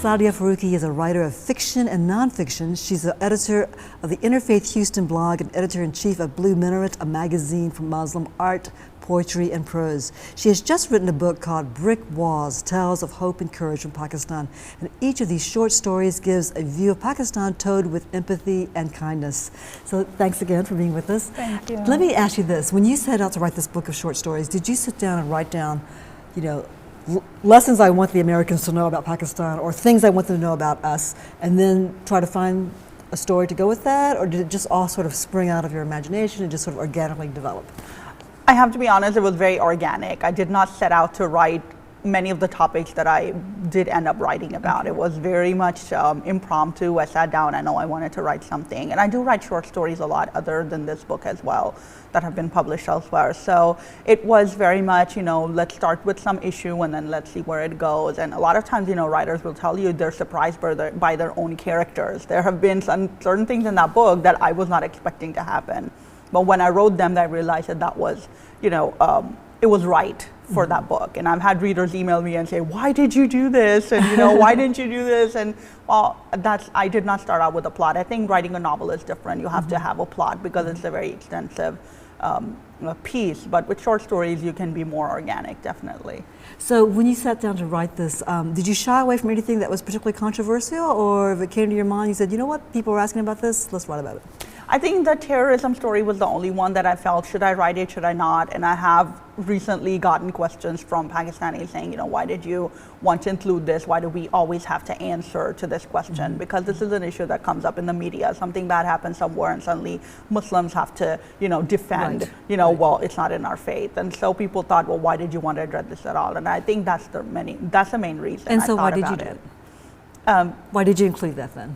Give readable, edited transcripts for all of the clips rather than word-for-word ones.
Saadia Faruqi is a writer of fiction and nonfiction. She's the editor of the Interfaith Houston blog and editor-in-chief of Blue Minaret, a magazine for Muslim art, poetry, and prose. She has just written a book called Brick Walls, Tales of Hope and Courage from Pakistan. And each of these short stories gives a view of Pakistan told with empathy and kindness. So thanks again for being with us. Thank you. Let me ask you this. When you set out to write this book of short stories, did you sit down and write down, lessons I want the Americans to know about Pakistan or things I want them to know about us, and then try to find a story to go with that? Or did it just all sort of spring out of your imagination and just sort of organically develop? I have to be honest, it was very organic. I did not set out to write many of the topics that I did end up writing about. It was very much impromptu. I sat down, I know I wanted to write something. And I do write short stories a lot other than this book as well that have been published elsewhere. So it was very much, let's start with some issue and then let's see where it goes. And a lot of times, writers will tell you they're surprised by their own characters. There have been some certain things in that book that I was not expecting to happen. But when I wrote them, I realized that was, it was right for that book. And I've had readers email me and say, why did you do this? And why didn't you do this? And well, I did not start out with a plot. I think writing a novel is different. You have to have a plot because it's a very extensive piece. But with short stories, you can be more organic, definitely. So when you sat down to write this, did you shy away from anything that was particularly controversial? Or if it came to your mind, you said, you know what, people are asking about this, let's write about it? I think the terrorism story was the only one that I felt, should I write it, should I not? And I have recently gotten questions from Pakistanis saying, why did you want to include this? Why do we always have to answer to this question? Because this is an issue that comes up in the media. Something bad happens somewhere and suddenly Muslims have to, defend, well, it's not in our faith. And so people thought, well, why did you want to address this at all? And I think that's the main reason. And so why did you do it? Why did you include that then?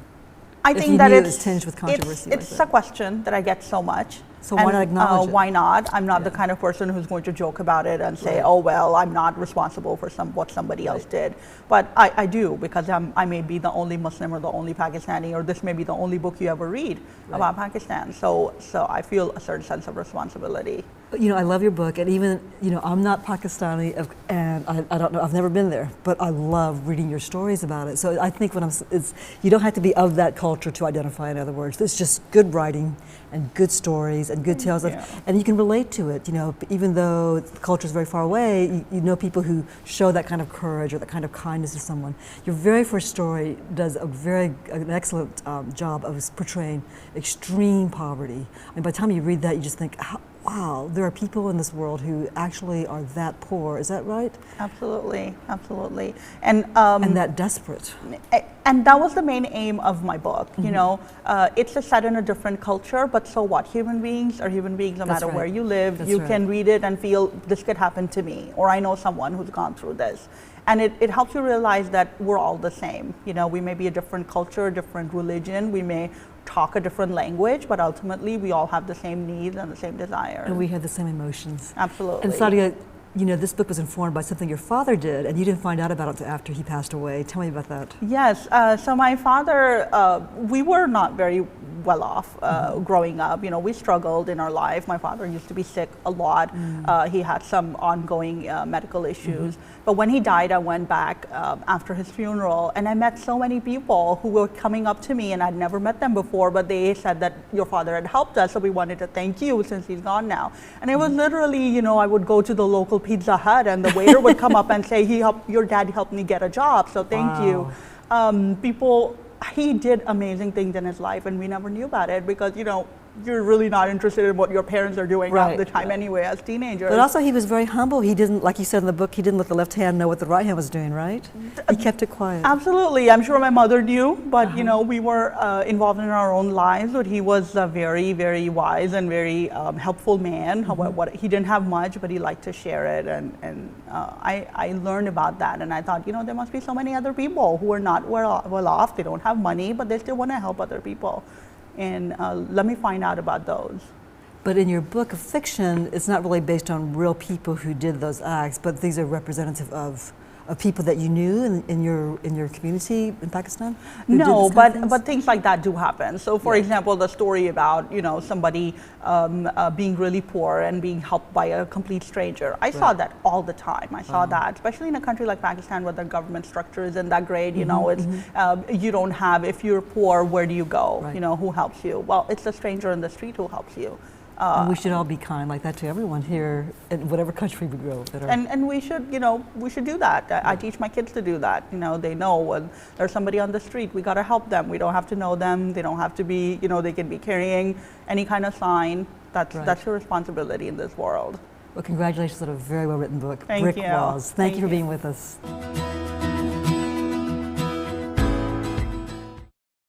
I think that it's tinged with controversy. It's a question that I get so much. So why not acknowledge it? Why not? I'm not the kind of person who's going to joke about it and say, oh, well, I'm not responsible for what somebody else did. But I do, because I may be the only Muslim or the only Pakistani, or this may be the only book you ever read about Pakistan. So I feel a certain sense of responsibility. I love your book, and even, I'm not Pakistani, and I don't know, I've never been there, but I love reading your stories about it. So I think you don't have to be of that culture to identify, in other words. It's just good writing and good stories and good tales, and you can relate to it, even though the culture is very far away, you know people who show that kind of courage or that kind of kindness to someone. Your very first story does an excellent job of portraying extreme poverty. And by the time you read that, you just think, wow, there are people in this world who actually are that poor. Is that right? Absolutely, absolutely. And that desperate. And that was the main aim of my book. It's set in a different culture, but so what? Human beings are human beings no matter where you live. You can read it and feel this could happen to me, or I know someone who's gone through this. And it helps you realize that we're all the same. We may be a different culture, a different religion, we may talk a different language, but ultimately we all have the same needs and the same desires. And we have the same emotions. Absolutely. And Saadia, this book was informed by something your father did, and you didn't find out about it after he passed away. Tell me about that. Yes, so my father, we were not very well off growing up. We struggled in our life. My father used to be sick a lot. He had some ongoing medical issues. But when he died, I went back after his funeral, and I met so many people who were coming up to me, and I'd never met them before, but they said that your father had helped us, so we wanted to thank you since he's gone now. And it was literally, I would go to the local Pizza Hut, and the waiter would come up and say, your dad helped me get a job, so thank you. He did amazing things in his life, and we never knew about it because, you're really not interested in what your parents are doing half the time anyway as teenagers. But also he was very humble. He didn't, like you said in the book, he didn't let the left hand know what the right hand was doing, right? He kept it quiet. Absolutely. I'm sure my mother knew, but we were involved in our own lives. But he was a very, very wise and very helpful man. He didn't have much, but he liked to share it. And I learned about that. And I thought, there must be so many other people who are not well off. They don't have money, but they still want to help other people. And let me find out about those. But in your book of fiction, it's not really based on real people who did those acts, but these are representative of of people that you knew in your community in Pakistan? who did No, this kind of things? but things like that do happen. So, for example, the story about somebody being really poor and being helped by a complete stranger. I saw that all the time. I saw that, especially in a country like Pakistan, where the government structure isn't that great. You don't have. If you're poor, where do you go? Right. Who helps you? Well, it's the stranger in the street who helps you. And we should all be kind like that to everyone here in whatever country we grow. And we should, we should do that. I teach my kids to do that. They know when there's somebody on the street, we got to help them. We don't have to know them. They don't have to be, they can be carrying any kind of sign. That's your responsibility in this world. Well, congratulations on a very well written book, Thank Brick you. Walls. Thank you for you. being with us.